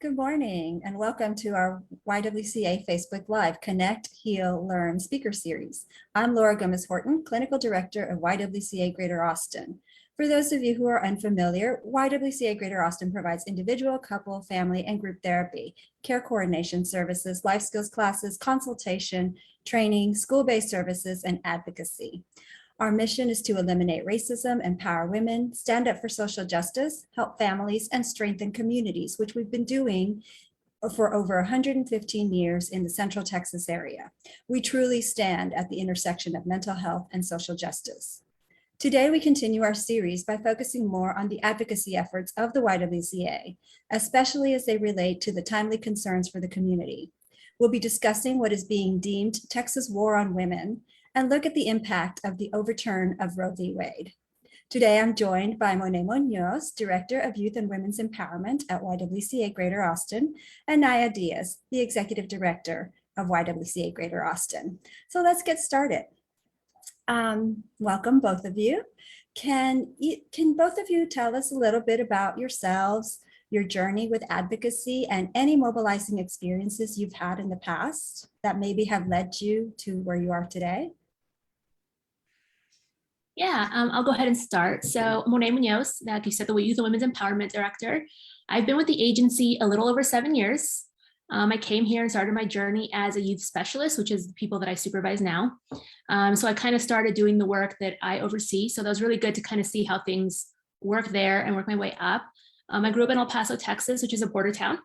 Good morning and welcome to our YWCA Facebook Live Connect, Heal, Learn speaker series. I'm Laura Gomez Horton, Clinical Director of YWCA Greater Austin. For those of you who are unfamiliar, YWCA Greater Austin provides individual, couple, family, and group therapy, care coordination services, life skills classes, consultation, training, school-based services, and advocacy. Our mission is to eliminate racism, empower women, stand up for social justice, help families, and strengthen communities, which we've been doing for over 115 years in the Central Texas area. We truly stand at the intersection of mental health and social justice. Today, we continue our series by focusing more on the advocacy efforts of the YWCA, especially as they relate to the timely concerns for the community. We'll be discussing what is being deemed Texas war on women, and look at the impact of the overturn of Roe v. Wade. Today, I'm joined by Monet Munoz, Director of Youth and Women's Empowerment at YWCA Greater Austin, and Naya Diaz, the Executive Director of YWCA Greater Austin. So let's get started. Welcome, both of you. Can both of you tell us a little bit about yourselves, your journey with advocacy, and any mobilizing experiences you've had in the past that maybe have led you to where you are today? Yeah, I'll go ahead and start. So Monet Munoz, like you said, the Youth and Women's Empowerment Director. I've been with the agency a little over 7 years. I came here and started my journey as a youth specialist, which is the people that I supervise now. So I kind of started doing the work that I oversee. So that was really good to kind of see how things work there and work my way up. I grew up in El Paso, Texas, which is a border town.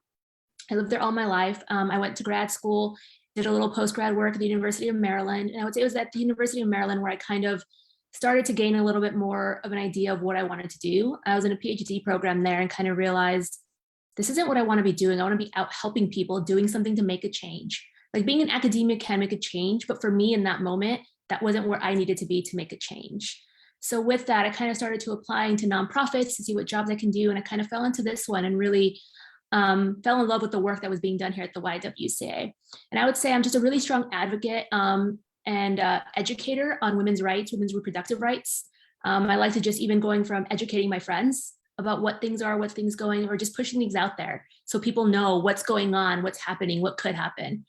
I lived there all my life. I went to grad school, did a little post-grad work at the University of Maryland. And I would say it was at the University of Maryland where I kind of started to gain a little bit more of an idea of what I wanted to do. I was in a PhD program there and kind of realized this isn't what I want to be doing. I want to be out helping people, doing something to make a change. Like being an academic can make a change, but for me in that moment, that wasn't where I needed to be to make a change. So with that, I kind of started to apply into nonprofits to see what jobs I can do. And I kind of fell into this one and really fell in love with the work that was being done here at the YWCA. And I would say I'm just a really strong advocate and educator on women's rights, women's reproductive rights. I like to just even going from educating my friends about what things are, what things going, or just pushing things out there so people know what's going on, what's happening, what could happen.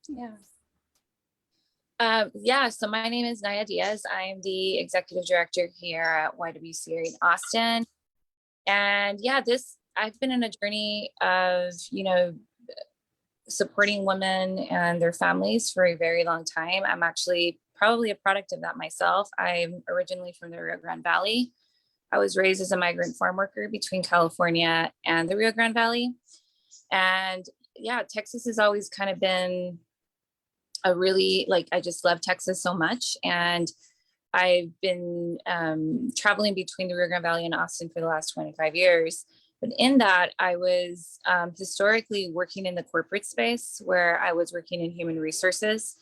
Yeah. So my name is Naya Diaz. I am the Executive Director here at YWCA in Austin. And yeah, I've been in a journey of, supporting women and their families for a very long time. I'm actually probably a product of that myself. I'm originally from the Rio Grande Valley. I was raised as a migrant farm worker between California and the Rio Grande Valley. And yeah, Texas has always kind of been I just love Texas so much. And I've been traveling between the Rio Grande Valley and Austin for the last 25 years. But in that, I was historically working in the corporate space where I was working in human resources.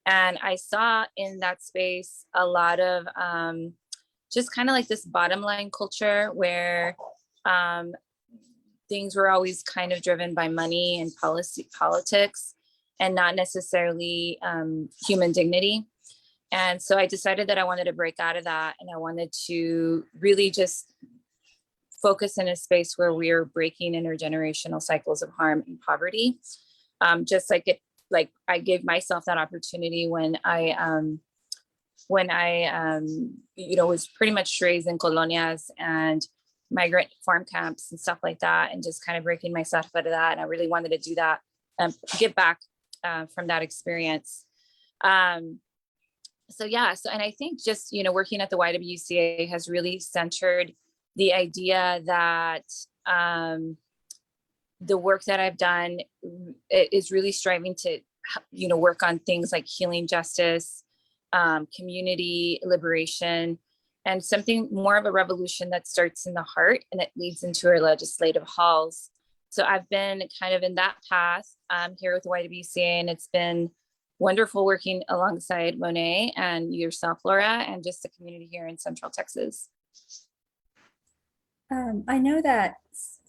And I saw in that space a lot of just kind of like this bottom line culture where things were always kind of driven by money and politics and not necessarily human dignity. And so I decided that I wanted to break out of that and I wanted to really just focus in a space where we are breaking intergenerational cycles of harm and poverty. Just like I gave myself that opportunity when I was pretty much raised in colonias and migrant farm camps and stuff like that, and just kind of breaking myself out of that. And I really wanted to do that and give back from that experience. And I think just, working at the YWCA has really centered the idea that the work that I've done is really striving to, work on things like healing justice, community liberation, and something more of a revolution that starts in the heart and it leads into our legislative halls. So I've been kind of in that path here with the YWCA, and it's been wonderful working alongside Monet and yourself, Laura, and just the community here in Central Texas. I know that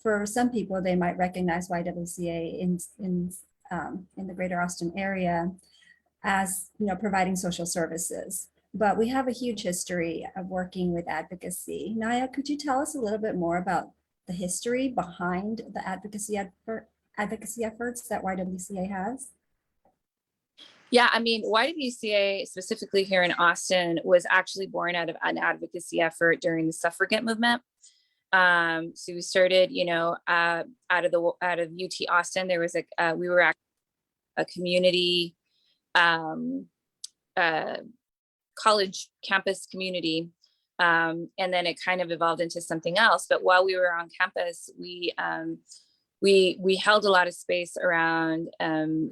for some people, they might recognize YWCA in the Greater Austin area as providing social services, but we have a huge history of working with advocacy. Naya, could you tell us a little bit more about the history behind the advocacy efforts that YWCA has? Yeah, I mean, YWCA specifically here in Austin was actually born out of an advocacy effort during the suffragette movement. So we started, out of UT Austin. There was we were a community, college campus community, and then it kind of evolved into something else. But while we were on campus, we held a lot of space around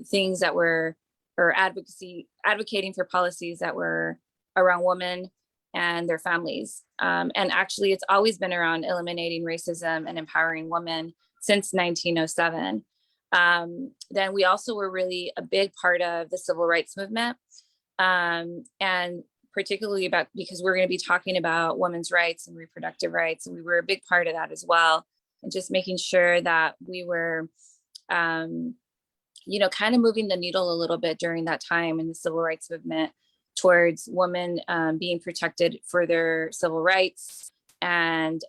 things that were, or advocating for policies that were around women and their families. And actually, it's always been around eliminating racism and empowering women since 1907. Then we also were really a big part of the civil rights movement. And particularly because we're going to be talking about women's rights and reproductive rights. And we were a big part of that as well. And just making sure that we were, kind of moving the needle a little bit during that time in the civil rights movement towards women being protected for their civil rights and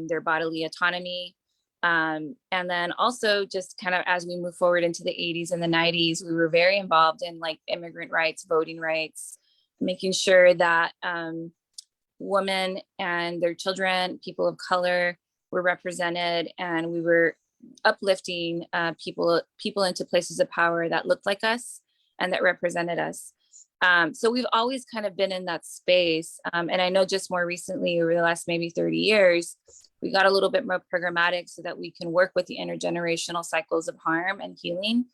their bodily autonomy. And then also just kind of as we move forward into the 80s and the 90s, we were very involved in like immigrant rights, voting rights, making sure that women and their children, people of color, were represented, and we were uplifting people into places of power that looked like us and that represented us. So we've always kind of been in that space. And I know just more recently, over the last maybe 30 years, we got a little bit more programmatic so that we can work with the intergenerational cycles of harm and healing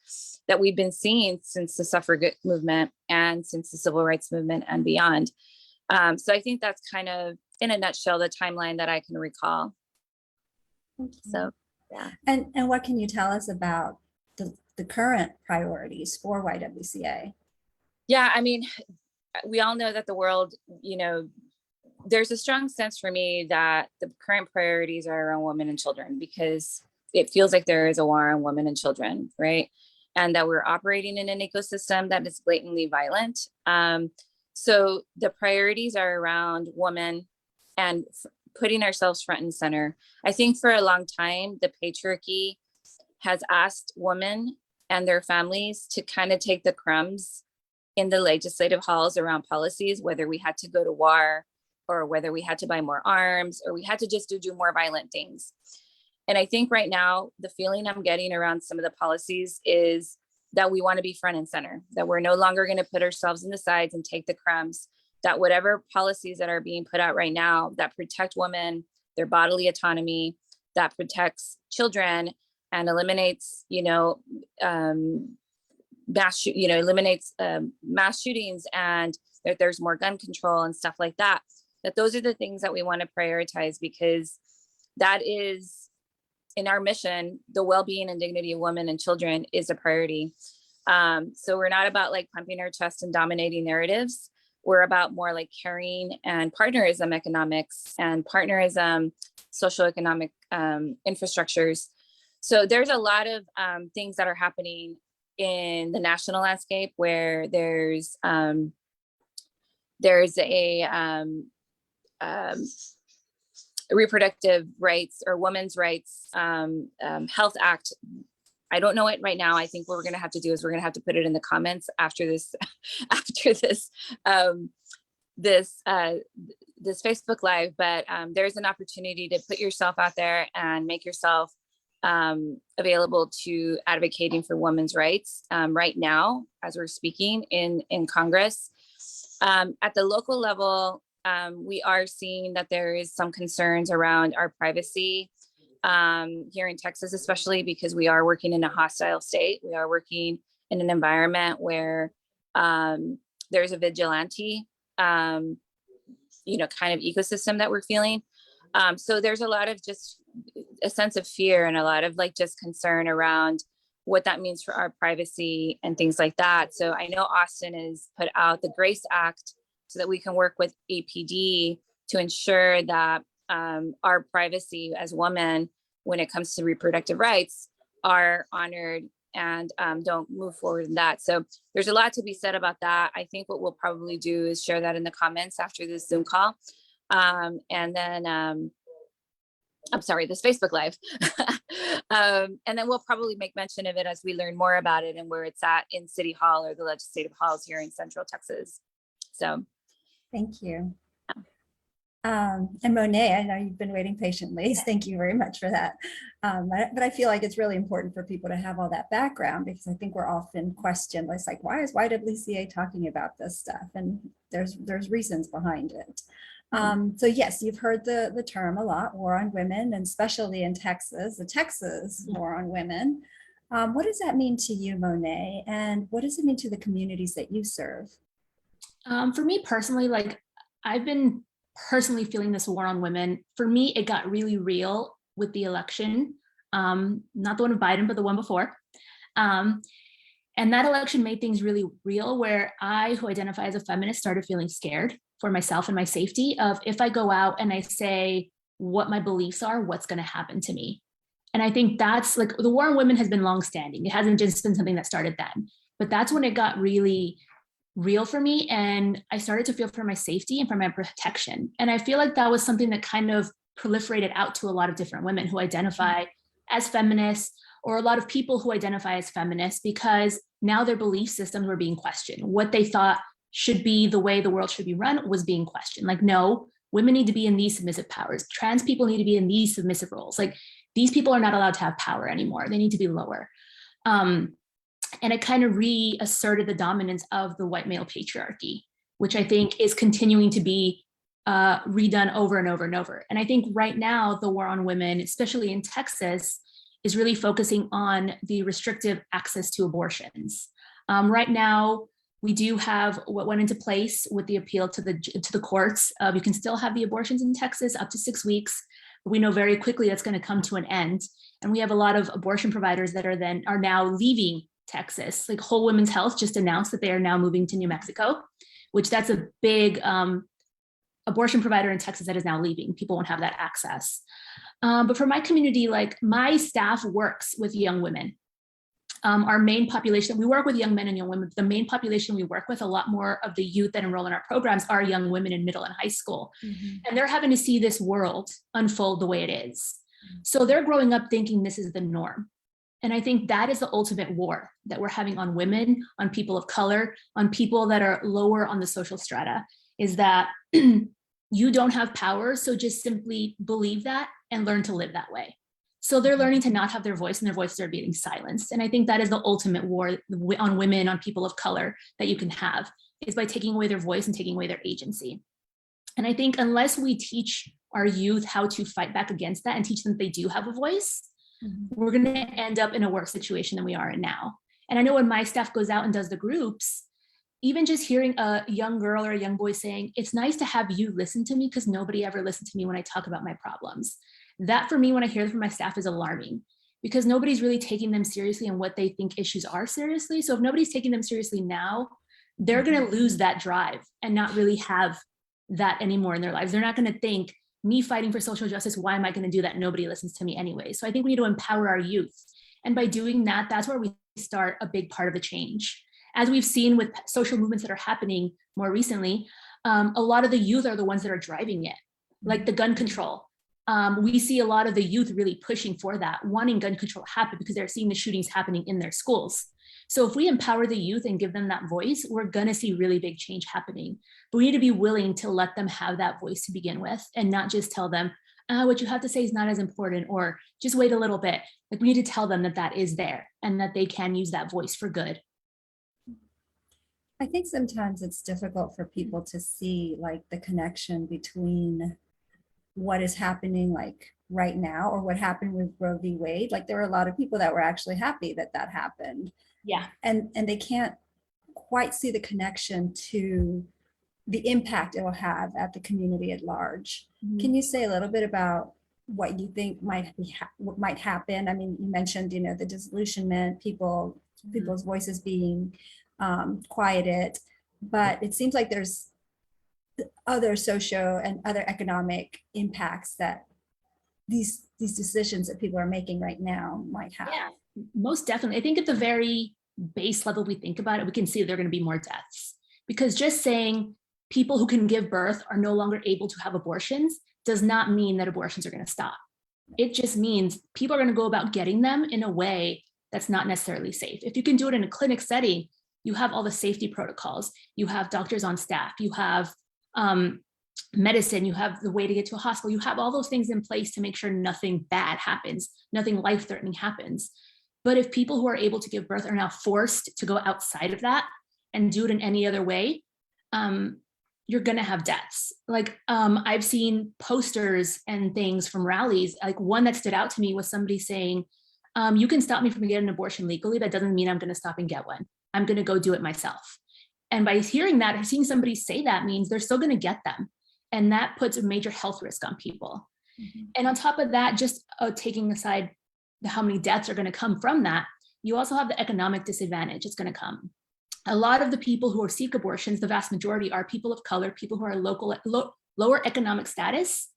that we've been seeing since the suffragette movement and since the civil rights movement and beyond. So I think that's kind of, in a nutshell, the timeline that I can recall. So, yeah. And what can you tell us about the current priorities for YWCA? Yeah, I mean, we all know that the world, there's a strong sense for me that the current priorities are around women and children, because it feels like there is a war on women and children, right? And that we're operating in an ecosystem that is blatantly violent. So the priorities are around women and putting ourselves front and center. I think for a long time, the patriarchy has asked women and their families to kind of take the crumbs in the legislative halls around policies, whether we had to go to war or whether we had to buy more arms or we had to just do more violent things. And I think right now, the feeling I'm getting around some of the policies is that we want to be front and center, that we're no longer going to put ourselves in the sides and take the crumbs, that whatever policies that are being put out right now that protect women, their bodily autonomy, that protects children and eliminates, eliminates mass shootings, and that there's more gun control and stuff like that, that those are the things that we want to prioritize, because that is, in our mission, the well-being and dignity of women and children is a priority. So we're not about like pumping our chest and dominating narratives. We're about more like caring and partnerism economics and partnerism socioeconomic infrastructures. So there's a lot of things that are happening in the national landscape where there's a reproductive rights or women's rights health act. I don't know it right now. I think what we're going to have to do is we're going to have to put it in the comments after this this Facebook Live. But there's an opportunity to put yourself out there and make yourself available to advocating for women's rights right now as we're speaking in Congress. At the local level, we are seeing that there is some concerns around our privacy here in Texas, especially because we are working in a hostile state. We are working in an environment where there's a vigilante, kind of ecosystem that we're feeling. So there's a lot of just a sense of fear and a lot of like just concern around what that means for our privacy and things like that. So I know Austin has put out the GRACE Act so that we can work with APD to ensure that our privacy as women, when it comes to reproductive rights, are honored and don't move forward in that. So there's a lot to be said about that. I think what we'll probably do is share that in the comments after this Zoom call. And then I'm sorry, this Facebook Live. And then we'll probably make mention of it as we learn more about it and where it's at in City Hall or the legislative halls here in Central Texas. So Thank you. And Monet, I know you've been waiting patiently. Thank you very much for that. But I feel like it's really important for people to have all that background, because I think we're often questioned. It's like, why is YWCA talking about this stuff? And there's reasons behind it. So yes, you've heard the term a lot, war on women, and especially in Texas, the Texas war on women. What does that mean to you, Monet? And what does it mean to the communities that you serve? For me personally, like I've been personally feeling this war on women. For me, it got really real with the election, not the one of Biden, but the one before. And that election made things really real, where I, who identify as a feminist, started feeling scared for myself and my safety of, if I go out and I say what my beliefs are, what's going to happen to me. And I think that's like, the war on women has been longstanding. It hasn't just been something that started then, but that's when it got really real for me. And I started to feel for my safety and for my protection. And I feel like that was something that kind of proliferated out to a lot of different women who identify as feminists, or a lot of people who identify as feminists, because now their belief systems were being questioned. What they thought should be the way the world should be run was being questioned. Like, no, women need to be in these submissive powers. Trans people need to be in these submissive roles. Like, these people are not allowed to have power anymore. They need to be lower. And it kind of reasserted the dominance of the white male patriarchy, which I think is continuing to be redone over and over and over. And I think right now, the war on women, especially in Texas, is really focusing on the restrictive access to abortions. Right now, we do have what went into place with the appeal to the courts. You can still have the abortions in Texas up to 6 weeks. But we know very quickly that's going to come to an end. And we have a lot of abortion providers that are now leaving Texas. Like Whole Women's Health just announced that they are now moving to New Mexico, which that's a big abortion provider in Texas that is now leaving. People won't have that access. But for my community, like my staff works with young women. Our main population, we work with young men and young women. The main population we work with, a lot more of the youth that enroll in our programs are young women in middle and high school. Mm-hmm. And they're having to see this world unfold the way it is. So they're growing up thinking this is the norm. And I think that is the ultimate war that we're having on women, on people of color, on people that are lower on the social strata, is that you don't have power. So just simply believe that and learn to live that way. So they're learning to not have their voice, and their voices are being silenced. And I think that is the ultimate war on women, on people of color that you can have, is by taking away their voice and taking away their agency. And I think unless we teach our youth how to fight back against that and teach them that they do have a voice, we're going to end up in a worse situation than we are in now. And I know when my staff goes out and does the groups, even just hearing a young girl or a young boy saying, it's nice to have you listen to me because nobody ever listened to me when I talk about my problems. That for me, when I hear that from my staff, is alarming, because nobody's really taking them seriously and what they think issues are seriously. So if nobody's taking them seriously now, they're going to lose that drive and not really have that anymore in their lives. They're not going to think, me fighting for social justice, why am I going to do that? Nobody listens to me anyway. So I think we need to empower our youth. And by doing that, that's where we start a big part of the change. As we've seen with social movements that are happening more recently, a lot of the youth are the ones that are driving it, like the gun control. We see a lot of the youth really pushing for that, wanting gun control to happen because they're seeing the shootings happening in their schools. So if we empower the youth and give them that voice, we're going to see really big change happening. But we need to be willing to let them have that voice to begin with, and not just tell them, what you have to say is not as important, or just wait a little bit. Like, we need to tell them that that is there and that they can use that voice for good. I think sometimes it's difficult for people to see like the connection between what is happening like right now, or what happened with Roe v. Wade. Like, there were a lot of people that were actually happy that that happened. Yeah. And they can't quite see the connection to the impact it will have at the community at large. Mm-hmm. Can you say a little bit about what you think what might happen? I mean, you mentioned, the disillusionment, people's voices being quieted, but it seems like there's other socio and other economic impacts that these decisions that people are making right now might have. Yeah, most definitely. I think at the very base level we think about it, we can see there are going to be more deaths, because just saying people who can give birth are no longer able to have abortions does not mean that abortions are going to stop. It just means people are going to go about getting them in a way that's not necessarily safe. If you can do it in a clinic setting, you have all the safety protocols, you have doctors on staff, you have medicine, you have the way to get to a hospital, you have all those things in place to make sure nothing bad happens, nothing life-threatening happens. But if people who are able to give birth are now forced to go outside of that and do it in any other way, you're gonna have deaths. Like I've seen posters and things from rallies. Like one that stood out to me was somebody saying, you can stop me from getting an abortion legally. That doesn't mean I'm gonna stop and get one. I'm gonna go do it myself. And by hearing that, or seeing somebody say that means they're still gonna get them. And that puts a major health risk on people. Mm-hmm. And on top of that, just taking aside how many deaths are gonna come from that, you also have the economic disadvantage that's gonna come. A lot of the people who seek abortions, the vast majority are people of color, people who are lower economic status.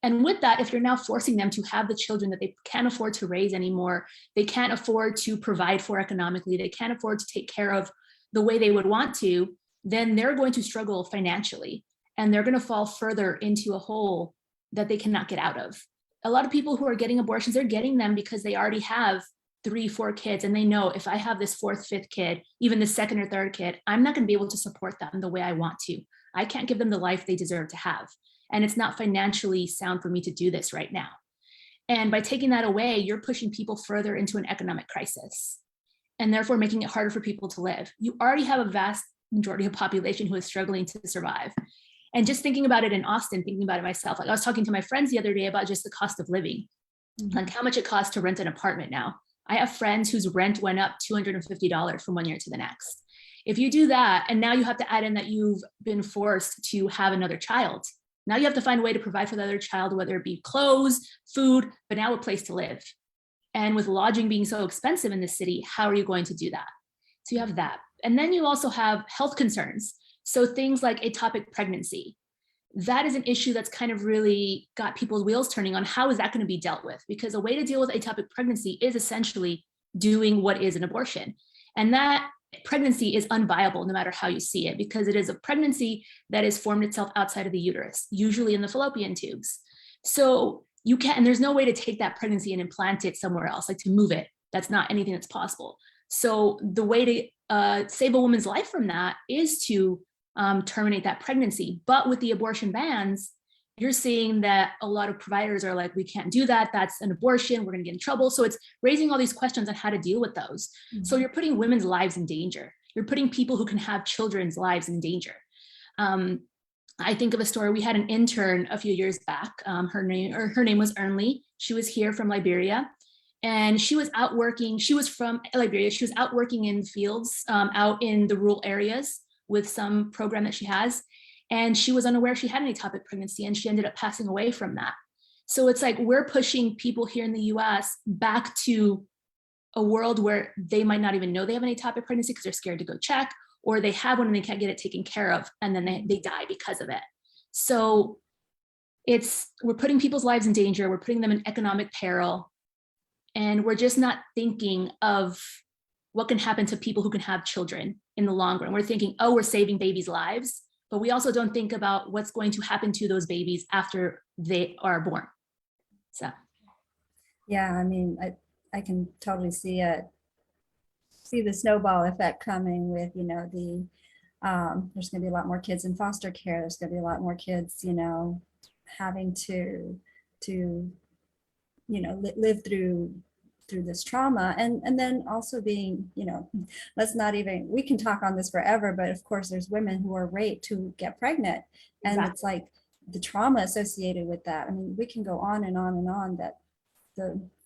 And with that, if you're now forcing them to have the children that they can't afford to raise anymore, they can't afford to provide for economically, they can't afford to take care of the way they would want to, then they're going to struggle financially. And they're going to fall further into a hole that they cannot get out of. A lot of people who are getting abortions, they're getting them because they already have 3-4 kids, and they know if I have this 4th, 5th kid, even the 2nd or 3rd kid, I'm not going to be able to support them the way I want to. I can't give them the life they deserve to have. And it's not financially sound for me to do this right now. And by taking that away, you're pushing people further into an economic crisis, and therefore making it harder for people to live. You already have a vast majority of population who is struggling to survive. And just thinking about it in Austin, thinking about it myself, like I was talking to my friends the other day about just the cost of living, like how much it costs to rent an apartment now. I have friends whose rent went up $250 from one year to the next. If you do that, and now you have to add in that you've been forced to have another child. Now you have to find a way to provide for the other child, whether it be clothes, food, but now a place to live. And with lodging being so expensive in the city, how are you going to do that? So you have that. And then you also have health concerns. So things like ectopic pregnancy. That is an issue that's kind of really got people's wheels turning on how is that going to be dealt with? Because a way to deal with ectopic pregnancy is essentially doing what is an abortion. And that pregnancy is unviable no matter how you see it, because it is a pregnancy that has formed itself outside of the uterus, usually in the fallopian tubes. So you can't, and there's no way to take that pregnancy and implant it somewhere else, like to move it. That's not anything that's possible. So the way to save a woman's life from that is to terminate that pregnancy. But with the abortion bans, you're seeing that a lot of providers are like, we can't do that. That's an abortion. We're going to get in trouble. So it's raising all these questions on how to deal with those. Mm-hmm. So you're putting women's lives in danger. You're putting people who can have children's lives in danger. I think of a story. We had an intern a few years back. Her name was Ernly. She was here from Liberia. And she was out working. She was from Liberia. She was out working in fields, out in the rural areas, with some program that she has. And she was unaware she had an ectopic pregnancy, and she ended up passing away from that. So it's like we're pushing people here in the US back to a world where they might not even know they have an ectopic pregnancy because they're scared to go check, or they have one and they can't get it taken care of, and then they die because of it. So we're putting people's lives in danger, we're putting them in economic peril, and we're just not thinking of what can happen to people who can have children in the long run. We're thinking, oh, we're saving babies' lives, but we also don't think about what's going to happen to those babies after they are born. So. Yeah, I mean, I can totally see the snowball effect coming with, there's going to be a lot more kids in foster care. There's going to be a lot more kids, having to live through this trauma, and then also being, we can talk on this forever, but of course there's women who are raped who get pregnant, and exactly. It's like the trauma associated with that. I mean, we can go on and on and on, that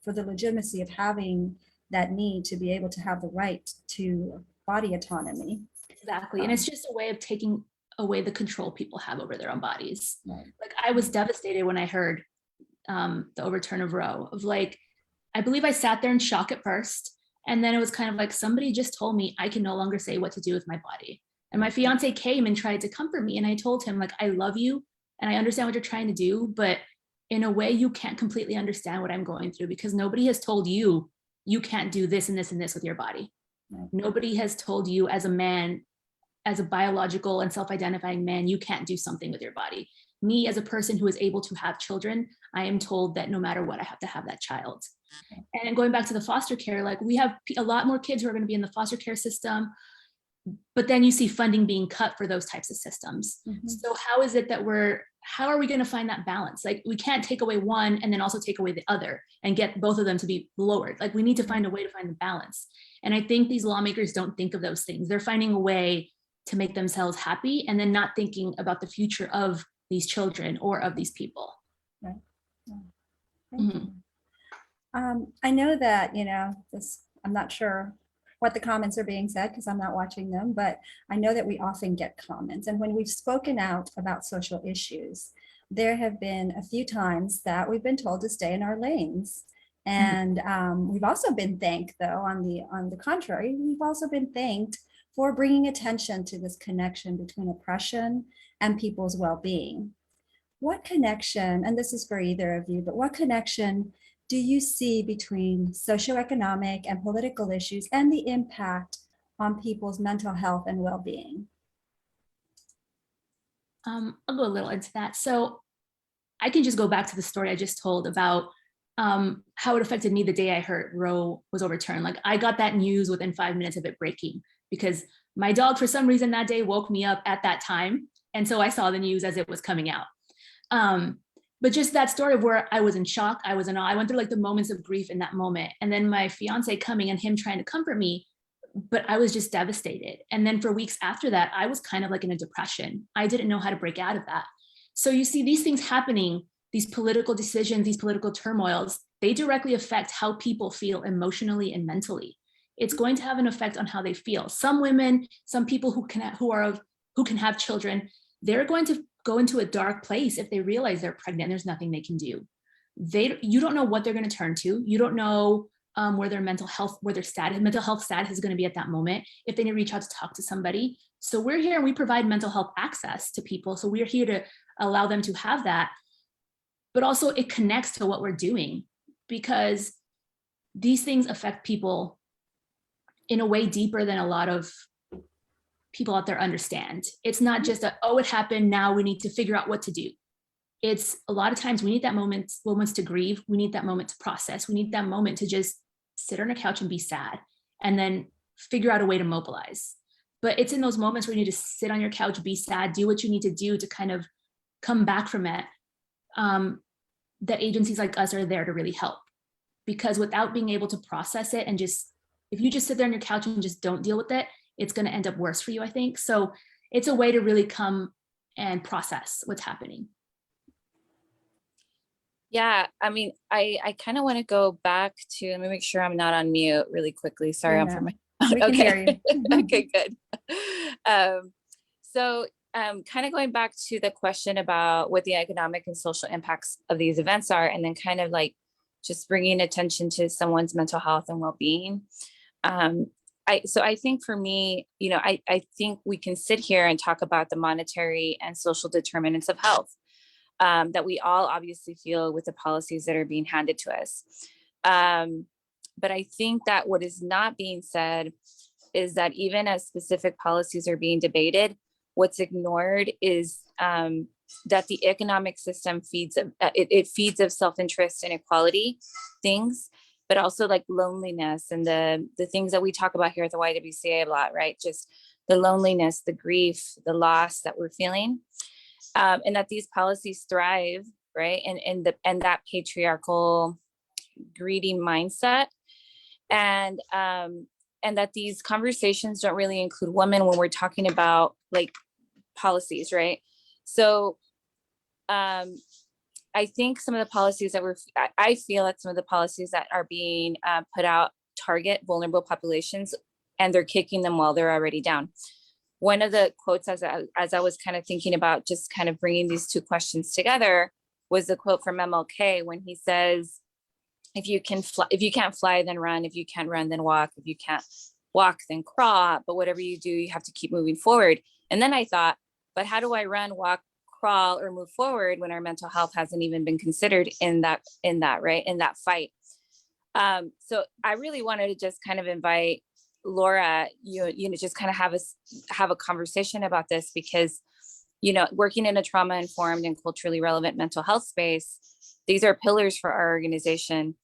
for the legitimacy of having that need to be able to have the right to body autonomy. Exactly. And it's just a way of taking away the control people have over their own bodies. Right. Like I was devastated when I heard the overturn of Roe, of like, I believe I sat there in shock at first. And then it was kind of like, somebody just told me I can no longer say what to do with my body. And my fiance came and tried to comfort me. And I told him, like, I love you and I understand what you're trying to do, but in a way you can't completely understand what I'm going through, because nobody has told you, you can't do this and this and this with your body. Right. Nobody has told you as a man, as a biological and self-identifying man, you can't do something with your body. me as a person who is able to have children, I am told that no matter what, I have to have that child. And going back to the foster care, like we have a lot more kids who are going to be in the foster care system, but then you see funding being cut for those types of systems. So how is it that how are we going to find that balance? Like we can't take away one and then also take away the other and get both of them to be lowered. Like we need to find a way to find the balance. And I think these lawmakers don't think of those things. They're finding a way to make themselves happy and then not thinking about the future of these children or of these people. Right. I know that, I'm not sure what the comments are being said because I'm not watching them, but I know that we often get comments. And when we've spoken out about social issues, there have been a few times that we've been told to stay in our lanes. And we've also been thanked, though, on the contrary, we've also been thanked for bringing attention to this connection between oppression and people's well-being. What connection, and this is for either of you, but what connection do you see between socioeconomic and political issues and the impact on people's mental health and well-being? I'll go a little into that. So I can just go back to the story I just told about how it affected me the day I heard Roe was overturned. Like I got that news within 5 minutes of it breaking because my dog, for some reason that day, woke me up at that time. And so I saw the news as it was coming out. But just that story of where I was in shock, I was in awe. I went through like the moments of grief in that moment. And then my fiance coming and him trying to comfort me, but I was just devastated. And then for weeks after that, I was kind of like in a depression. I didn't know how to break out of that. So you see these things happening, these political decisions, these political turmoils, they directly affect how people feel emotionally and mentally. It's going to have an effect on how they feel. Some women, some people who can have children, they're going to go into a dark place if they realize they're pregnant and there's nothing they can do. You don't know what they're going to turn to. You don't know where their mental health status is going to be at that moment, if they need to reach out to talk to somebody. So we're here and we provide mental health access to people. So we're here to allow them to have that. But also it connects to what we're doing because these things affect people in a way deeper than a lot of people out there understand. It's not just it happened, now we need to figure out what to do. It's a lot of times we need that moments to grieve. We need that moment to process. We need that moment to just sit on a couch and be sad and then figure out a way to mobilize. But it's in those moments where you need to sit on your couch, be sad, do what you need to do to kind of come back from it. That agencies like us are there to really help. Because without being able to process it and if you just sit there on your couch and just don't deal with it, it's going to end up worse for you, I think. So it's a way to really come and process what's happening. Yeah, I mean, I kind of want to go back to, let me make sure I'm not on mute really quickly. Sorry, Yeah. I'm from my, We can hear you. okay, good. So kind of going back to the question about what the economic and social impacts of these events are, and then kind of like just bringing attention to someone's mental health and well-being. So I think for me, I think we can sit here and talk about the monetary and social determinants of health that we all obviously feel with the policies that are being handed to us. But I think that what is not being said is that even as specific policies are being debated, what's ignored is that the economic system feeds of self-interest and equality things, but also like loneliness and the things that we talk about here at the YWCA a lot, right? Just the loneliness, the grief, the loss that we're feeling, and that these policies thrive, right? And that patriarchal, greedy mindset, and that these conversations don't really include women when we're talking about like policies, right? So I think some of the policies that I feel that some of the policies that are being put out target vulnerable populations, and they're kicking them while they're already down. One of the quotes as I was kind of thinking about just kind of bringing these two questions together was the quote from MLK when he says, if you can't fly, then run. If you can't run, then walk. If you can't walk, then crawl. But whatever you do, you have to keep moving forward. And then I thought, but how do I run, walk, crawl, or move forward when our mental health hasn't even been considered in that fight? So I really wanted to just kind of invite Laura, just kind of have a conversation about this, because working in a trauma-informed and culturally relevant mental health space, these are pillars for our organization.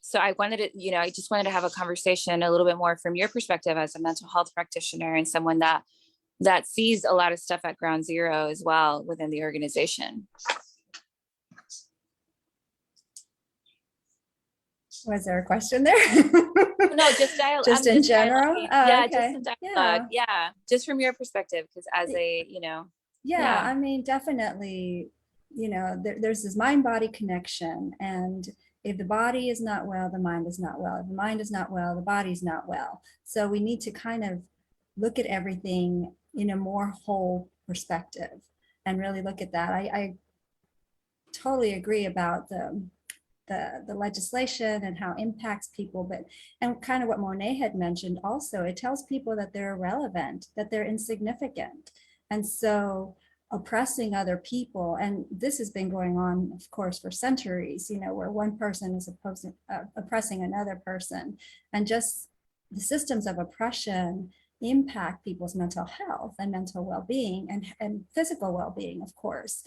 So I just wanted to have a conversation a little bit more from your perspective as a mental health practitioner and someone that sees a lot of stuff at ground zero as well within the organization. Was there a question there? No, just dialogue. Just in general? Oh, yeah, okay. just in dialogue. Yeah, just from your perspective, because as a, Yeah, I mean, definitely, there's this mind-body connection, and if the body is not well, the mind is not well. If the mind is not well, the body's not well. So we need to kind of look at everything in a more whole perspective and really look at that. I totally agree about the legislation and how it impacts people, and kind of what Monet had mentioned also, it tells people that they're irrelevant, that they're insignificant. And so oppressing other people, and this has been going on, of course, for centuries, where one person is oppressing another person, and just the systems of oppression impact people's mental health and mental well-being and physical well-being, of course.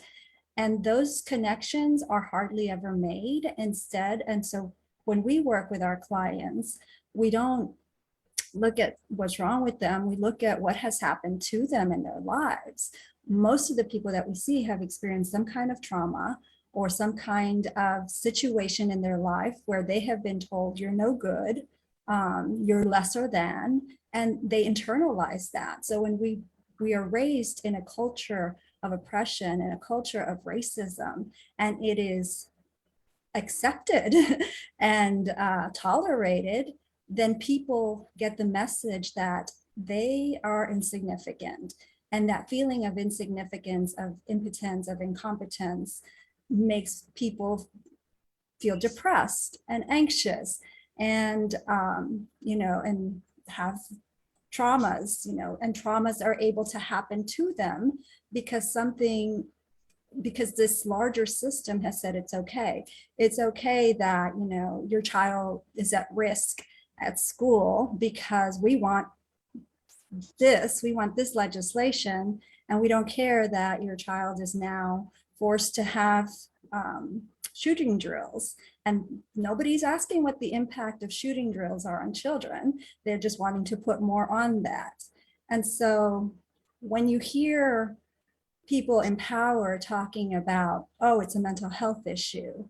And those connections are hardly ever made instead. And so when we work with our clients, we don't look at what's wrong with them. We look at what has happened to them in their lives. Most of the people that we see have experienced some kind of trauma or some kind of situation in their life where they have been told you're no good, you're lesser than, and they internalize that. So when we are raised in a culture of oppression and a culture of racism, and it is accepted and tolerated, then people get the message that they are insignificant. And that feeling of insignificance, of impotence, of incompetence makes people feel depressed and anxious and, and have traumas, and traumas are able to happen to them because this larger system has said it's okay. It's okay that, your child is at risk at school because we want this legislation, and we don't care that your child is now forced to have shooting drills. And nobody's asking what the impact of shooting drills are on children. They're just wanting to put more on that. And so when you hear people in power talking about, oh, it's a mental health issue,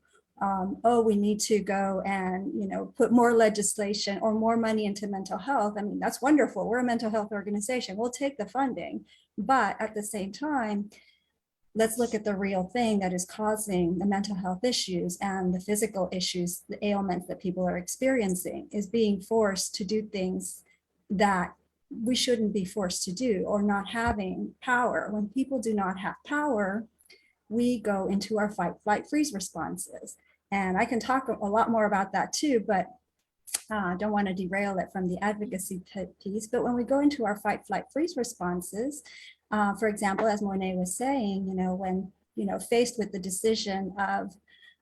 oh, we need to go and put more legislation or more money into mental health. I mean, that's wonderful. We're a mental health organization. We'll take the funding. But at the same time, let's look at the real thing that is causing the mental health issues and the physical issues, the ailments that people are experiencing, is being forced to do things that we shouldn't be forced to do, or not having power. When people do not have power, we go into our fight, flight, freeze responses. And I can talk a lot more about that too, but I don't want to derail it from the advocacy piece. But when we go into our fight, flight, freeze responses, for example, as Monet was saying, when faced with the decision of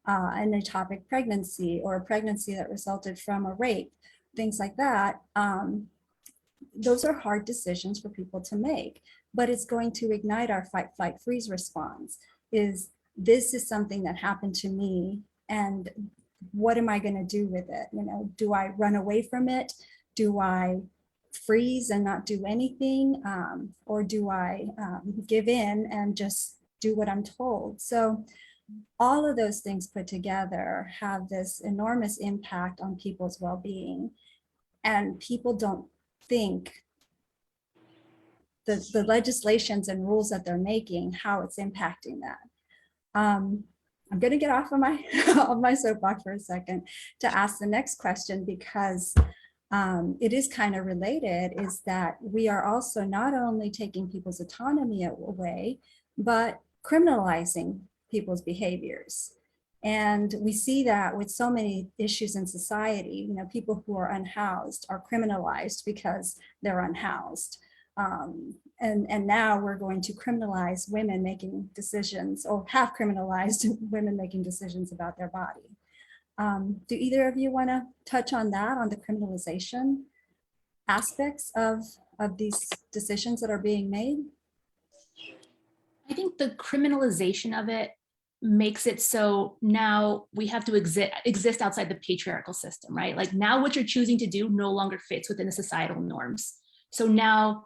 an ectopic pregnancy or a pregnancy that resulted from a rape, things like that, those are hard decisions for people to make, but it's going to ignite our fight, flight, freeze response. This is something that happened to me, and what am I going to do with it? Do I run away from it? Do I freeze and not do anything? Or do I give in and just do what I'm told? So all of those things put together have this enormous impact on people's well-being, and people don't think the legislations and rules that they're making, how it's impacting that. I'm going to get off of my soapbox for a second to ask the next question, because it is kind of related, is that we are also not only taking people's autonomy away, but criminalizing people's behaviors. And we see that with so many issues in society. People who are unhoused are criminalized because they're unhoused. And now we're going to criminalize women making decisions, or have criminalized women making decisions about their body. Do either of you want to touch on that, on the criminalization aspects of these decisions that are being made? I think the criminalization of it makes it so now we have to exist outside the patriarchal system, right? Like now what you're choosing to do no longer fits within the societal norms. So now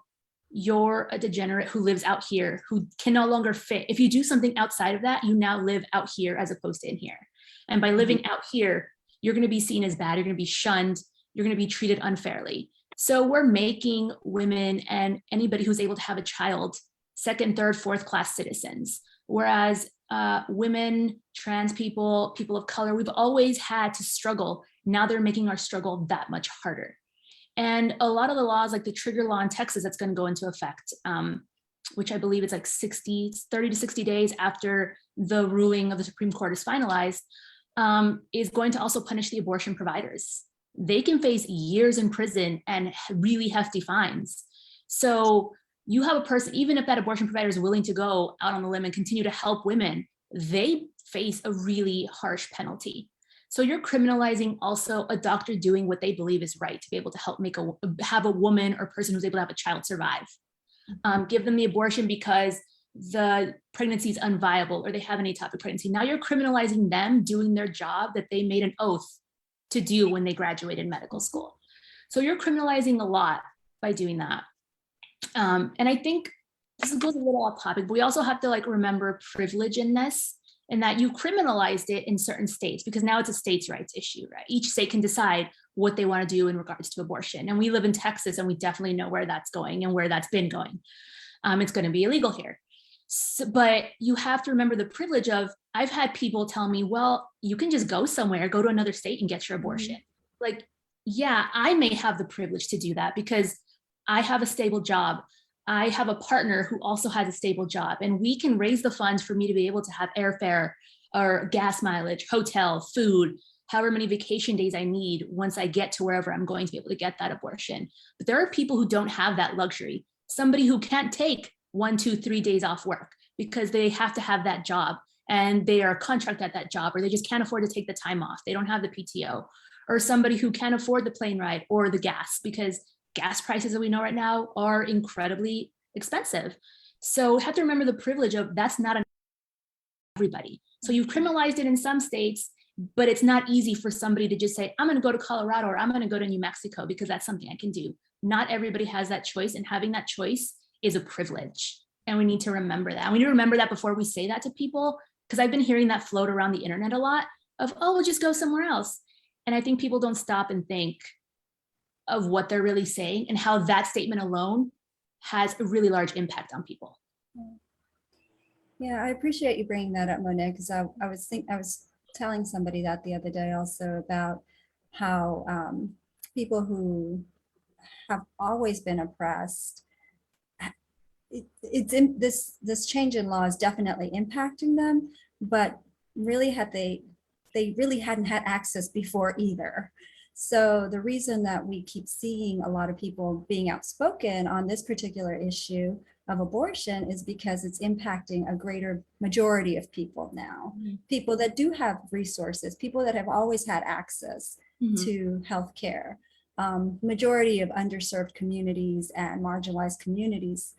you're a degenerate who lives out here, who can no longer fit. If you do something outside of that, you now live out here as opposed to in here. And by living out here, you're going to be seen as bad, you're going to be shunned, you're going to be treated unfairly. So we're making women and anybody who's able to have a child second, third, fourth class citizens. Whereas women, trans people, people of color, we've always had to struggle. Now they're making our struggle that much harder. And a lot of the laws, like the trigger law in Texas, that's going to go into effect, which I believe it's like 30 to 60 days after the ruling of the Supreme Court is finalized, is going to also punish the abortion providers. They can face years in prison and really hefty fines. So you have a person, even if that abortion provider is willing to go out on the limb and continue to help women, they face a really harsh penalty. So you're criminalizing also a doctor doing what they believe is right to be able to help have a woman or person who's able to have a child survive. Give them the abortion because the pregnancy is unviable or they have an ectopic pregnancy. Now you're criminalizing them doing their job that they made an oath to do when they graduated medical school. So you're criminalizing a lot by doing that. And I think this goes a little off topic, but we also have to like remember privilege in this, and that you criminalized it in certain states because now it's a states' rights issue, right? Each state can decide what they want to do in regards to abortion. And we live in Texas and we definitely know where that's going and where that's been going. It's going to be illegal here. So, but you have to remember the privilege of, I've had people tell me, well, you can just go somewhere, go to another state and get your abortion. Like, yeah, I may have the privilege to do that because I have a stable job. I have a partner who also has a stable job, and we can raise the funds for me to be able to have airfare or gas mileage, hotel, food, however many vacation days I need once I get to wherever I'm going to be able to get that abortion. But there are people who don't have that luxury. Somebody who can't take 1, 2, 3 days off work because they have to have that job and they are contracted at that job, or they just can't afford to take the time off. They don't have the PTO. Or somebody who can't afford the plane ride or the gas, because gas prices that we know right now are incredibly expensive. So we have to remember the privilege of that's not everybody. So you've criminalized it in some states, but it's not easy for somebody to just say, I'm going to go to Colorado or I'm going to go to New Mexico because that's something I can do. Not everybody has that choice, and having that choice is a privilege. And we need to remember that. And we need to remember that before we say that to people, because I've been hearing that float around the internet a lot of, oh, we'll just go somewhere else. And I think people don't stop and think of what they're really saying and how that statement alone has a really large impact on people. Yeah, I appreciate you bringing that up, Monet, because I was telling somebody that the other day also about how people who have always been oppressed, this change in law is definitely impacting them, but really they really hadn't had access before either. So the reason that we keep seeing a lot of people being outspoken on this particular issue of abortion is because it's impacting a greater majority of people now. People that do have resources, people that have always had access to healthcare. Majority of underserved communities and marginalized communities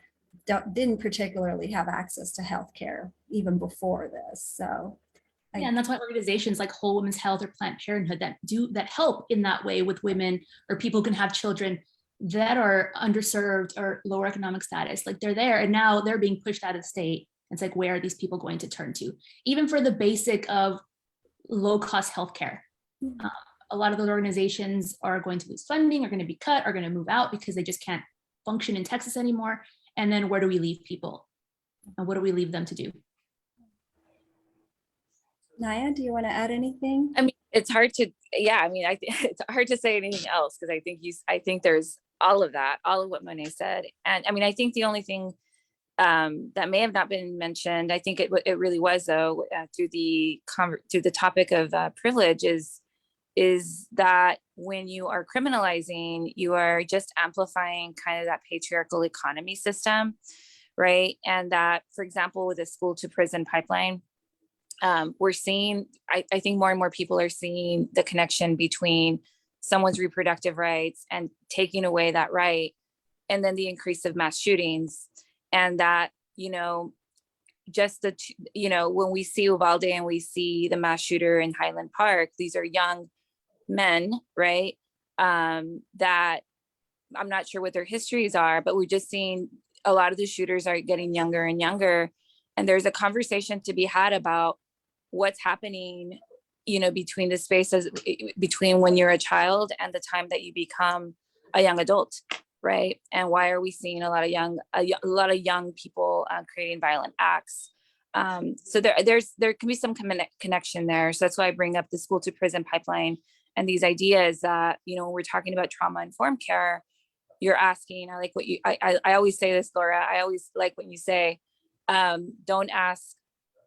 didn't particularly have access to healthcare even before this. So yeah, and that's why organizations like Whole Women's Health or Planned Parenthood that help in that way with women or people who can have children that are underserved or lower economic status, like they're there and now they're being pushed out of the state. It's like, where are these people going to turn to? Even for the basic of low cost healthcare. A lot of those organizations are going to lose funding, are going to be cut, are going to move out because they just can't function in Texas anymore. And then where do we leave people? And what do we leave them to do? Naya, do you want to add anything? I mean, it's hard to, yeah, I mean, it's hard to say anything else because I think there's all of that, all of what Monet said. And I mean, I think the only thing that may have not been mentioned, I think it really was though, through the topic of privilege is that when you are criminalizing, you are just amplifying kind of that patriarchal economy system, right? And that, for example, with the school to prison pipeline, we're seeing, I think more and more people are seeing the connection between someone's reproductive rights and taking away that right, and then the increase of mass shootings. And that, you know, just when we see Uvalde and we see the mass shooter in Highland Park, these are young men, right? That I'm not sure what their histories are, but we're just seeing a lot of the shooters are getting younger and younger. And there's a conversation to be had about what's happening, between the spaces between when you're a child and the time that you become a young adult, right? And why are we seeing a lot of young people creating violent acts? So there can be some connection there. So that's why I bring up the school to prison pipeline and these ideas that, when we're talking about trauma-informed care, you're asking, I always say this, Laura, I always like when you say, don't ask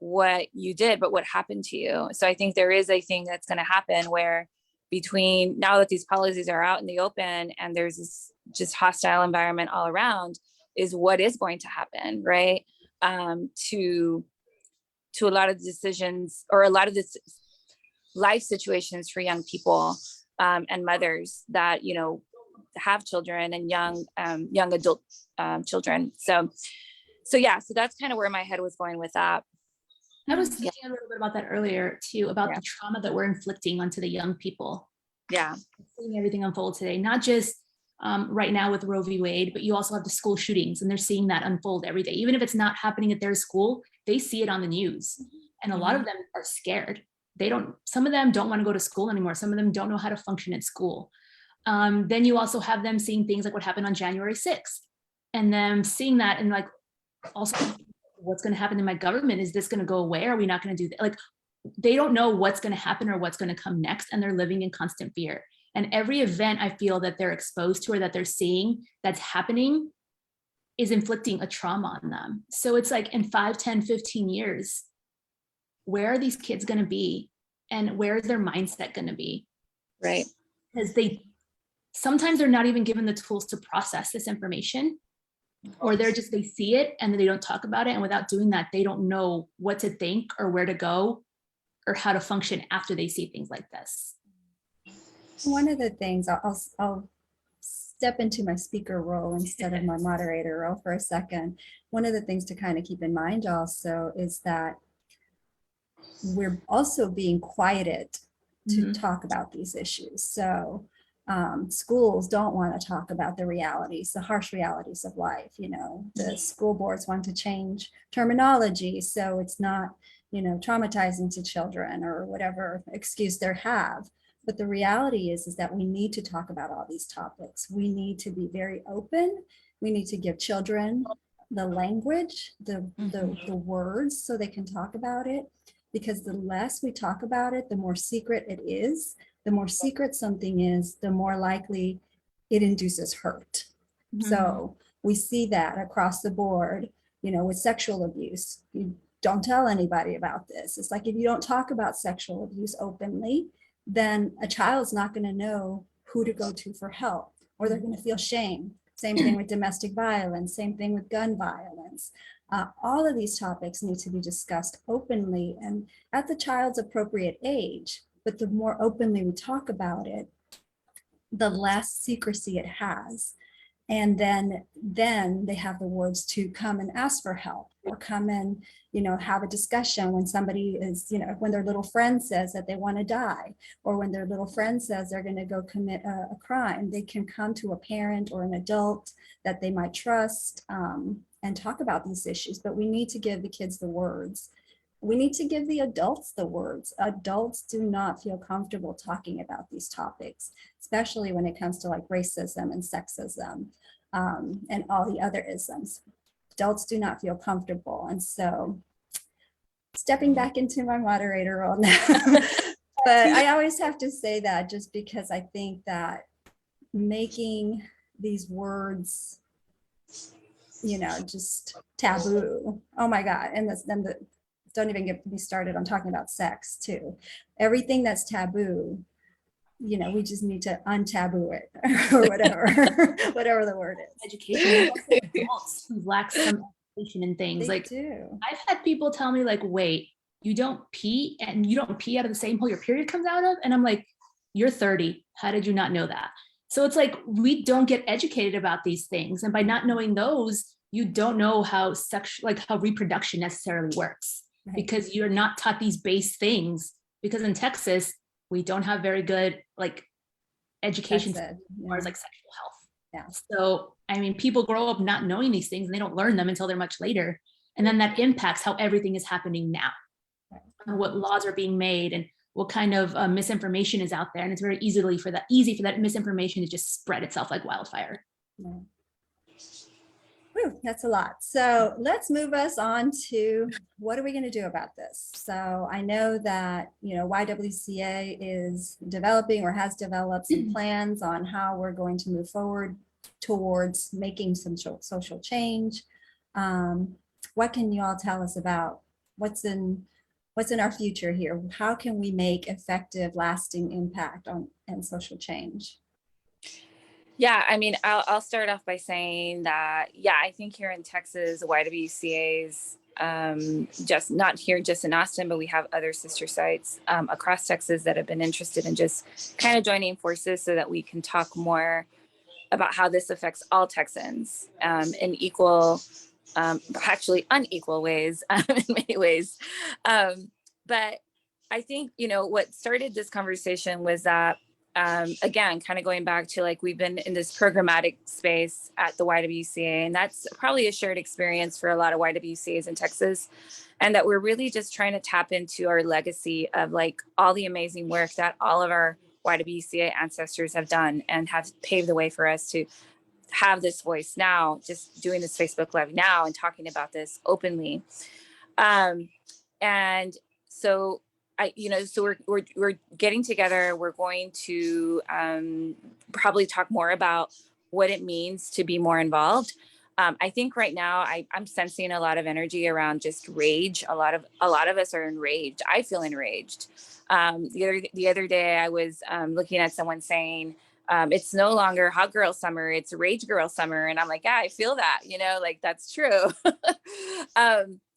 what you did, but what happened to you. So I think there is a thing that's going to happen where between now that these policies are out in the open and there's this just hostile environment all around, is what is going to happen, right? To a lot of decisions or a lot of this life situations for young people and mothers that, have children and young adult children. So that's kind of where my head was going with that. I was thinking a little bit about that earlier too, about the trauma that we're inflicting onto the young people. Yeah. Seeing everything unfold today, not just right now with Roe v. Wade, but you also have the school shootings and they're seeing that unfold every day. Even if it's not happening at their school, they see it on the news. And a lot of them are scared. Some of them don't want to go to school anymore. Some of them don't know how to function at school. Then you also have them seeing things like what happened on January 6th and them seeing that and like, also what's going to happen to my government? Is this going to go away? Are we not going to do that? Like, they don't know what's going to happen or what's going to come next. And they're living in constant fear. And every event I feel that they're exposed to or that they're seeing that's happening is inflicting a trauma on them. So it's like in 5, 10, 15 years, where are these kids going to be? And where is their mindset going to be? Right. Because sometimes they're not even given the tools to process this information. Or they see it and they don't talk about it. And without doing that, they don't know what to think or where to go or how to function after they see things like this. One of the things, I'll step into my speaker role instead of my moderator role for a second. One of the things to kind of keep in mind also is that we're also being quieted to talk about these issues. So schools don't want to talk about the realities, the harsh realities of life. The school boards want to change terminology so it's not, traumatizing to children or whatever excuse they have. But the reality is that we need to talk about all these topics. We need to be very open. We need to give children the language, the words so they can talk about it. Because the less we talk about it, the more secret it is. The more secret something is, the more likely it induces hurt. So we see that across the board, with sexual abuse. You don't tell anybody about this. It's like if you don't talk about sexual abuse openly, then a child's not going to know who to go to for help, or they're going to feel shame. Same thing with domestic violence, same thing with gun violence. All of these topics need to be discussed openly and at the child's appropriate age. But the more openly we talk about it, the less secrecy it has. And then they have the words to come and ask for help or come and, have a discussion when somebody is, when their little friend says that they want to die, or when their little friend says they're going to go commit a crime, they can come to a parent or an adult that they might trust and talk about these issues. But we need to give the kids the words. We need to give the adults the words. Adults do not feel comfortable talking about these topics, especially when it comes to like racism and sexism and all the other isms. Adults do not feel comfortable. And so stepping back into my moderator role now, but I always have to say that just because I think that making these words, just taboo. Oh my God. And then don't even get me started on talking about sex too. Everything that's taboo, we just need to untaboo it or whatever, whatever the word is. Education. Adults who lack some education in things. They do. I've had people tell me like, wait, you don't pee and you don't pee out of the same hole your period comes out of? And I'm like, you're 30. How did you not know that? So it's like, we don't get educated about these things. And by not knowing those, you don't know how how reproduction necessarily works, Right. because you're not taught these base things. Because in Texas, we don't have very good like education That's it. as far as like sexual health. Yeah. So, I mean, people grow up not knowing these things and they don't learn them until they're much later. And then that impacts how everything is happening now, and what laws are being made and what kind of misinformation is out there. And it's very easy for that misinformation to just spread itself like wildfire. Yeah. Whew, that's a lot. So let's move us on to what are we going to do about this? So I know that, YWCA is developing or has developed some plans on how we're going to move forward towards making some social change. What can you all tell us about what's in our future here? How can we make effective, lasting impact and social change? Yeah, I mean, I'll start off by saying that, yeah, I think here in Texas, YWCAs, just not here just in Austin, but we have other sister sites across Texas that have been interested in just kind of joining forces so that we can talk more about how this affects all Texans in equal, actually unequal ways in many ways. But I think, what started this conversation was that again, kind of going back to like, we've been in this programmatic space at the YWCA, and that's probably a shared experience for a lot of YWCAs in Texas. And that we're really just trying to tap into our legacy of like all the amazing work that all of our YWCA ancestors have done and have paved the way for us to have this voice now, just doing this Facebook Live now and talking about this openly. And so so we're getting together. We're going to probably talk more about what it means to be more involved. I think right now I'm sensing a lot of energy around just rage. A lot of us are enraged. I feel enraged. The other day I was looking at someone saying it's no longer hot girl summer, it's rage girl summer, and I'm like, yeah, I feel that. Like that's true.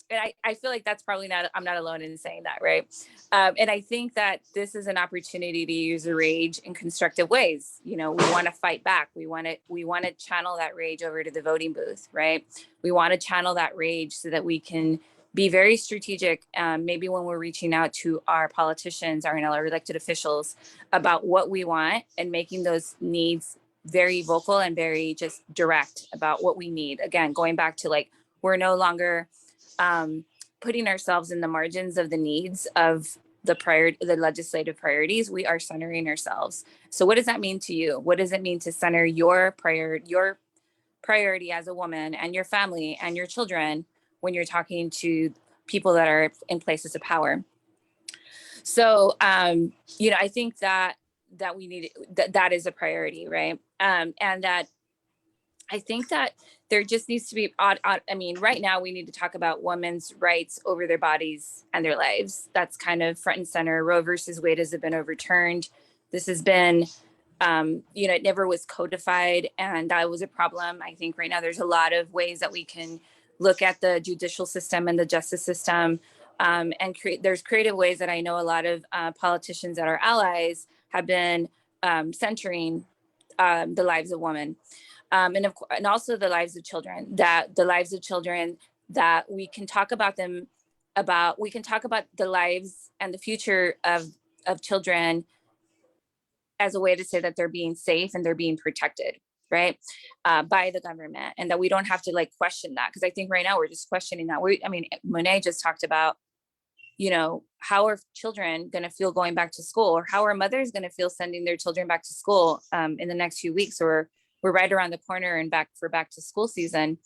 And I feel like that's probably I'm not alone in saying that, right? And I think that this is an opportunity to use the rage in constructive ways. We want to fight back. We want to channel that rage over to the voting booth, right? We want to channel that rage so that we can be very strategic, maybe when we're reaching out to our politicians, our elected officials, about what we want and making those needs very vocal and very just direct about what we need. Again, going back to like, we're no longer putting ourselves in the margins of the needs of the legislative priorities. We are centering ourselves. So what does that mean to you? What does it mean to center your priority as a woman and your family and your children when you're talking to people that are in places of power? So, I think that we need that is a priority, right? And that I think that there just needs to be right now we need to talk about women's rights over their bodies and their lives. That's kind of front and center. Roe versus Wade has been overturned. This has been, it never was codified, and that was a problem. I think right now there's a lot of ways that we can look at the judicial system and the justice system, and there's creative ways that I know a lot of politicians that are allies have been centering the lives of women. And also the lives of children, that we can talk about we can talk about the lives and the future of children as a way to say that they're being safe and they're being protected, right, by the government, and that we don't have to like question that. Because I think right now we're just questioning that. Monet just talked about, how are children going to feel going back to school, or how are mothers going to feel sending their children back to school in the next few weeks, or we're right around the corner and back to school season.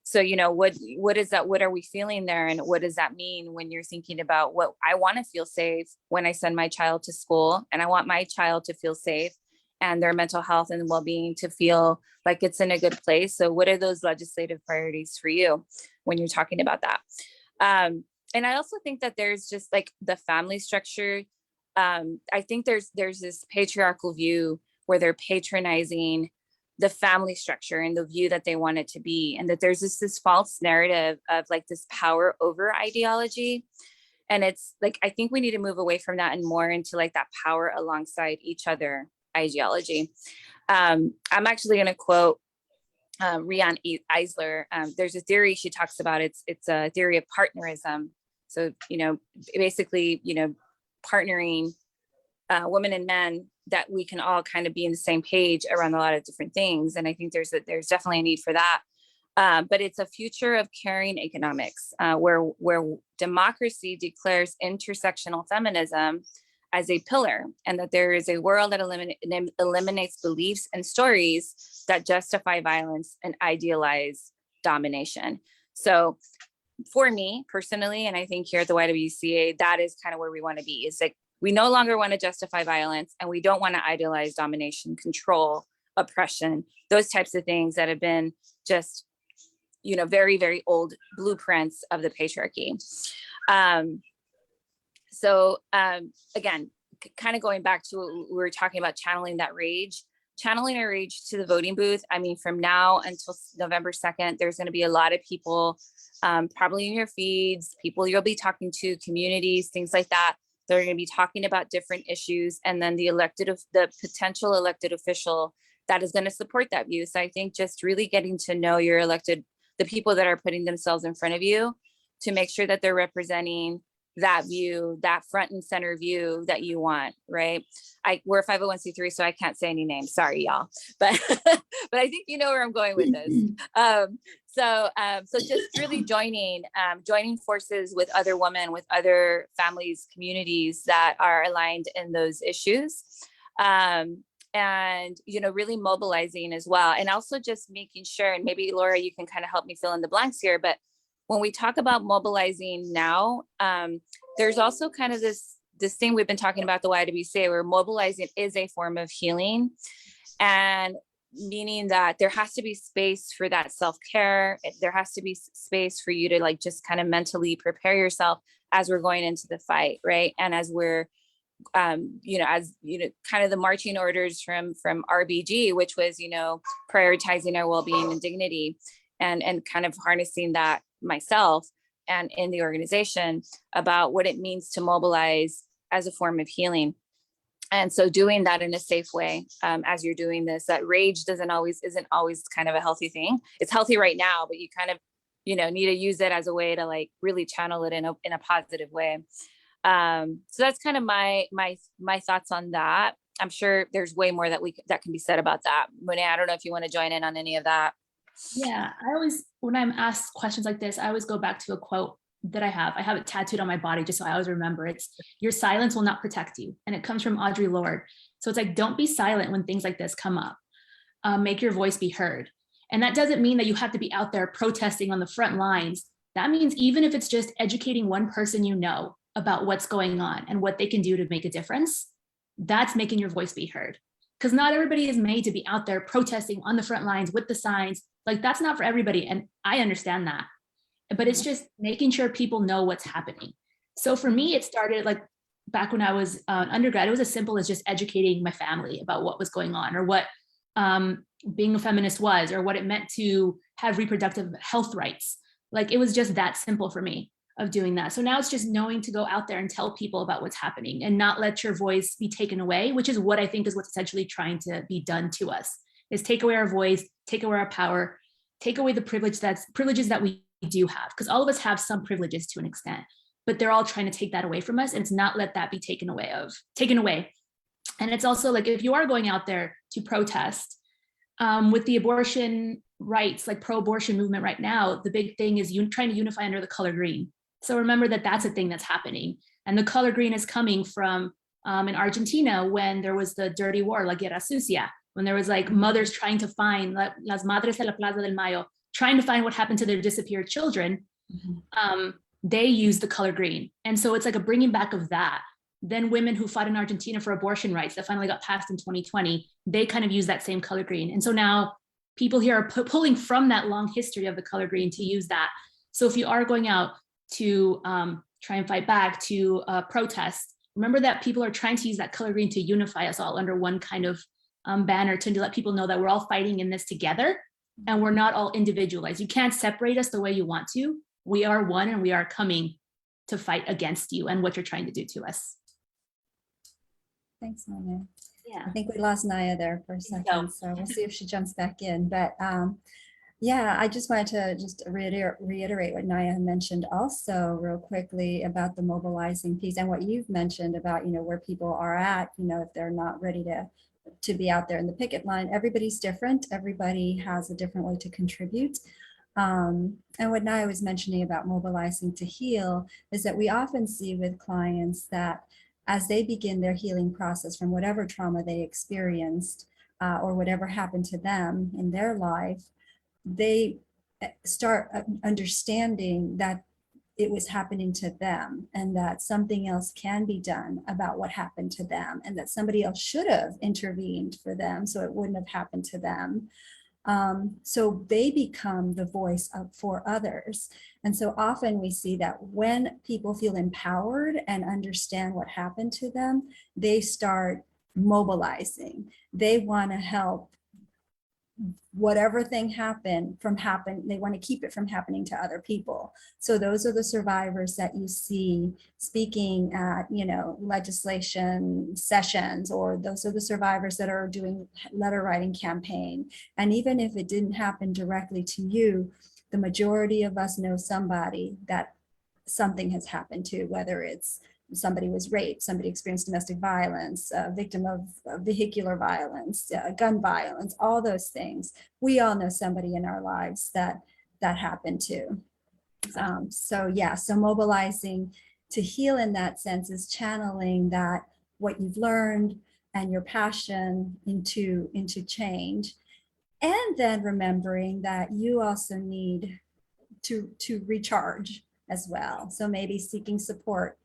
So, what is that? What are we feeling there? And what does that mean when you're thinking about what I want to feel safe when I send my child to school, and I want my child to feel safe and their mental health and well-being to feel like it's in a good place. So what are those legislative priorities for you when you're talking about that? And I also think that there's just like the family structure. I think there's this patriarchal view where they're patronizing the family structure and the view that they want it to be, and that there's this false narrative of like this power over ideology. And it's like, I think we need to move away from that and more into like that power alongside each other ideology. I'm actually going to quote Rian Eisler. There's a theory she talks about. It's a theory of partnerism. So, basically, partnering women and men, that we can all kind of be in the same page around a lot of different things. And I think there's definitely a need for that. But it's a future of caring economics, where democracy declares intersectional feminism as a pillar, and that there is a world that eliminates beliefs and stories that justify violence and idealize domination. So for me personally, and I think here at the YWCA, that is kind of where we want to be. Is like, we no longer want to justify violence, and we don't want to idealize domination, control, oppression, those types of things that have been just, very, very old blueprints of the patriarchy. So again, kind of going back to what we were talking about, channeling our rage to the voting booth. I mean, from now until November 2nd, there's going to be a lot of people, probably in your feeds, people you'll be talking to, communities, things like that. They're going to be talking about different issues, and then the potential elected official that is going to support that view. So I think just really getting to know your the people that are putting themselves in front of you, to make sure that they're representing that view, that front and center view that you want, right? We're a 501c3, so I can't say any names. Sorry, y'all. But but I think you know where I'm going with this. So just really joining forces with other women, with other families, communities that are aligned in those issues. And really mobilizing as well. And also just making sure, and maybe Laura, you can kind of help me fill in the blanks here, but when we talk about mobilizing now, there's also kind of this thing we've been talking about the YWCA, where mobilizing is a form of healing, and meaning that there has to be space for that self-care. There has to be space for you to just kind of mentally prepare yourself as we're going into the fight, right? And as we're kind of the marching orders from RBG, which was, prioritizing our well-being and dignity, and kind of harnessing that myself and in the organization about what it means to mobilize as a form of healing. And so doing that in a safe way, as you're doing this, that rage isn't always kind of a healthy thing. It's healthy right now, but you kind of, need to use it as a way to really channel it in a positive way. So that's kind of my thoughts on that. I'm sure there's way more that can be said about that. Monet, I don't know if you want to join in on any of that. Yeah, when I'm asked questions like this, I always go back to a quote that I have it tattooed on my body, just so I always remember. It's, your silence will not protect you. And it comes from Audre Lorde. So it's like, don't be silent when things like this come up. Make your voice be heard. And that doesn't mean that you have to be out there protesting on the front lines. That means even if it's just educating one person about what's going on and what they can do to make a difference, that's making your voice be heard. Because not everybody is made to be out there protesting on the front lines with the signs. That's not for everybody. And I understand that. But it's just making sure people know what's happening. So for me, it started back when I was undergrad. It was as simple as just educating my family about what was going on, or what being a feminist was, or what it meant to have reproductive health rights. It was just that simple for me of doing that. So now it's just knowing to go out there and tell people about what's happening, and not let your voice be taken away, which is what I think is what's essentially trying to be done to us, is take away our voice, take away our power, take away the privileges that we do have, because all of us have some privileges to an extent, but they're all trying to take that away from us, and it's not let that be taken away. And it's also if you are going out there to protest with the abortion rights, pro-abortion movement right now, the big thing is trying to unify under the color green. So remember that that's a thing that's happening. And the color green is coming from in Argentina, when there was the dirty war, La Guerra Sucia, when there was mothers trying to find, las madres de la Plaza del Mayo, trying to find what happened to their disappeared children. They used the color green. And so it's a bringing back of that. Then women who fought in Argentina for abortion rights that finally got passed in 2020, they kind of use that same color green. And so now people here are pulling from that long history of the color green to use that. So if you are going out to try and fight back, to protest, remember that people are trying to use that color green to unify us all under one kind of banner, to let people know that we're all fighting in this together, and we're not all individualized. You can't separate us the way you want to. We are one, and we are coming to fight against you and what you're trying to do to us. Thanks, Naya. Yeah. I think we lost Naya there for a second, so we'll see if she jumps back in. But Yeah, I just wanted to just reiterate what Naya mentioned also real quickly about the mobilizing piece and what you've mentioned about, where people are at, if they're not ready to be out there in the picket line. Everybody's different. Everybody has a different way to contribute. And what Naya was mentioning about mobilizing to heal is that we often see with clients that as they begin their healing process from whatever trauma they experienced or whatever happened to them in their life, they start understanding that it was happening to them and that something else can be done about what happened to them and that somebody else should have intervened for them so it wouldn't have happened to them. So they become the voice for others. And so often we see that when people feel empowered and understand what happened to them, they start mobilizing. They want to help whatever thing happened from happen, they want to keep it from happening to other people. So those are the survivors that you see speaking at, legislation sessions, or those are the survivors that are doing letter writing campaign. And even if it didn't happen directly to you, the majority of us know somebody that something has happened to, whether it's somebody was raped, somebody experienced domestic violence, a victim of vehicular violence, gun violence, all those things. We all know somebody in our lives that happened to. So mobilizing to heal in that sense is channeling that what you've learned and your passion into change. And then remembering that you also need to recharge as well. So maybe seeking support,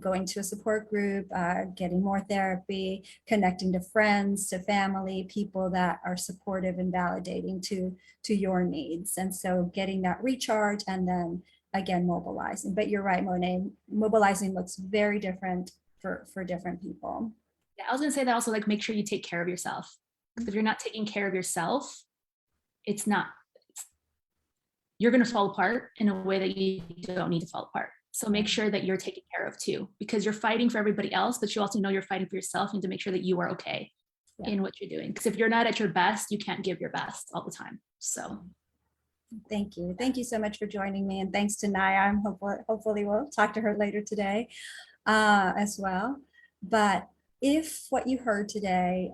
going to a support group, getting more therapy, connecting to friends, to family, people that are supportive and validating to your needs. And so getting that recharge and then again, mobilizing. But you're right, Monet, mobilizing looks very different for different people. Yeah, I was gonna say that also, like, make sure you take care of yourself. Because if you're not taking care of yourself, you're gonna fall apart in a way that you don't need to fall apart. So make sure that you're taken care of too, because you're fighting for everybody else, but you also know you're fighting for yourself. You need to make sure that you are okay in what you're doing. Because if you're not at your best, you can't give your best all the time. So thank you. Thank you so much for joining me. And thanks to Naya. Hopefully we'll talk to her later today as well. But if what you heard today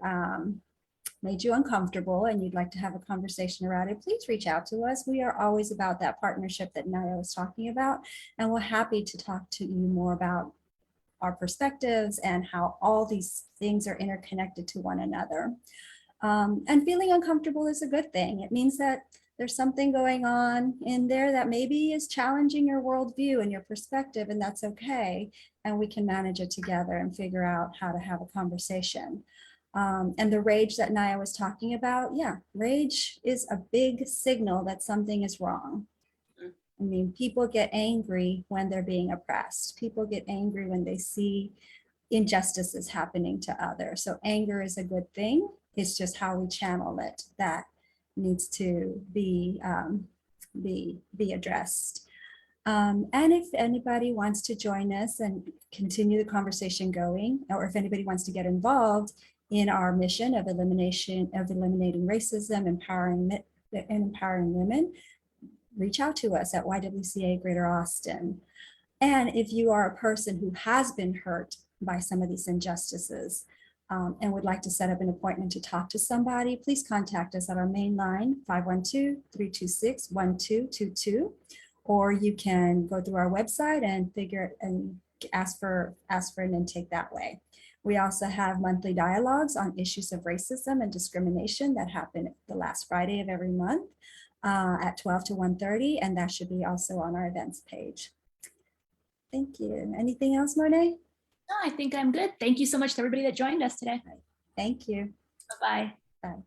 made you uncomfortable and you'd like to have a conversation around it, please reach out to us. We are always about that partnership that Naya was talking about, and we're happy to talk to you more about our perspectives and how all these things are interconnected to one another. And feeling uncomfortable is a good thing. It means that there's something going on in there that maybe is challenging your worldview and your perspective, and that's okay. And we can manage it together and figure out how to have a conversation. And the rage that Naya was talking about, yeah, rage is a big signal that something is wrong. I mean, people get angry when they're being oppressed. People get angry when they see injustices happening to others. So anger is a good thing. It's just how we channel it that needs to be addressed. And if anybody wants to join us and continue the conversation going, or if anybody wants to get involved in our mission of eliminating racism, empowering women, reach out to us at YWCA Greater Austin. And if you are a person who has been hurt by some of these injustices and would like to set up an appointment to talk to somebody, please contact us at our main line, 512-326-1222. Or you can go through our website and ask for an intake that way. We also have monthly dialogues on issues of racism and discrimination that happen the last Friday of every month at 12 to 1:30, and that should be also on our events page. Thank you. Anything else, Monet? no, I think I'm good. Thank you so much to everybody that joined us today. Thank you. Bye-bye. Bye.